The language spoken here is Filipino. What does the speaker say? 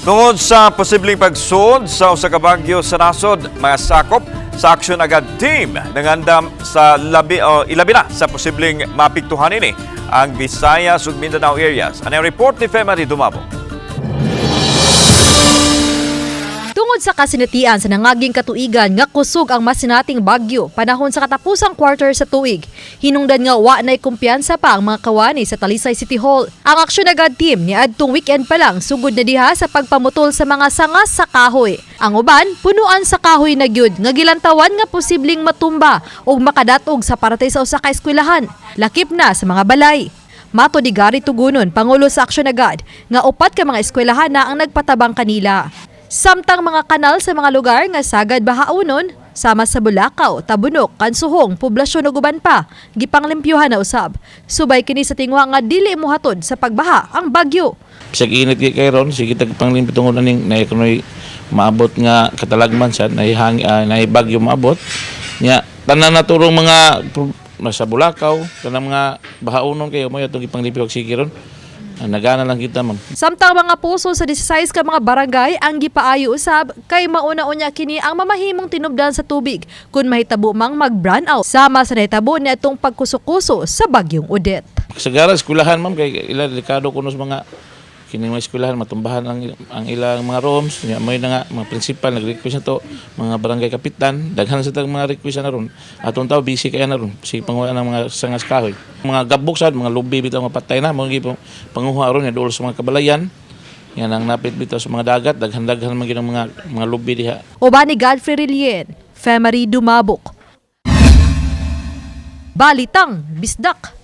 Tungod sa posibleng pagsud sa usa ka bagyo sa nasod, mga sakop sa Aksyon Agad Team nangandam sa ilabi na sa posibleng mapiktuhan ini ang Visayas ug Mindanao areas. Ano ang report ni Femari Dumabo? Tungod sa kasinatian sa nangaging katuigan nga kusog ang masinating bagyo panahon sa katapusang quarter sa tuig, hinungdan nga wa nay kumpiyansa pa ang mga kawani sa Talisay City Hall. Ang Aksyon Agad Team niadtong weekend pa lang sugod na diha sa pagpamutol sa mga sangas sa kahoy. Ang uban punuan sa kahoy na gyud nga gilantawan nga posibleng matumba o makadatog sa paratay sa usa ka eskwelahan, lakip na sa mga balay. Mato ni Gary Tugunon, Pangulo sa Aksyon Agad, nga upat ka mga eskwelahan na ang nagpatabang kanila. Samtang mga kanal sa mga lugar nga sagad bahaunon, sama sa Bulacau, Tabunok, Kansuhong, poblasyon ug uban pa, gipanglimpyuhan na usab. Subay kini sa tingwa nga dili mohatod sa pagbaha ang bagyo. Bisag init kay ron, sige tagpanglimpyo tungod aning na kunoy maabot nga katalagman sa nay bagyo maabot. Nya tanan naturong mga sa Bulacau, kanang mga bahaunon kayo mo atong gipanglimpyo og sige ron. Nagana lang kita, ma'am. Samtang mga puso sa 16 ka mga barangay ang gipaayo usab kay mauna-unya kini ang mamahimong tinubdan sa tubig kung mahitabo mang mag-brownout out sama sa nahitabo ni atong pagkuso-kuso sa bagyong Odette. Sagara eskwelahan, ma'am, kay ila delikado kuno sa mga kining mga eskwelahan matumbahan ang ilang mga rooms. May na nga mga principal nag-request na to, mga barangay kapitan, daghan sa tag mga request na ron. Atong tao busy kaya na ron si panguha ng mga sangas kahoy. Mga gabok sad, mga lubi bitaw nga patay na, mga panguha ron ya duol sa mga kabalayan. Yan ang napit bitaw sa mga dagat, daghan-daghan man gyud ang mga lubi diha. Uban ni Godfrey Rilien, Femari Dumabok. Balitang Bisdak.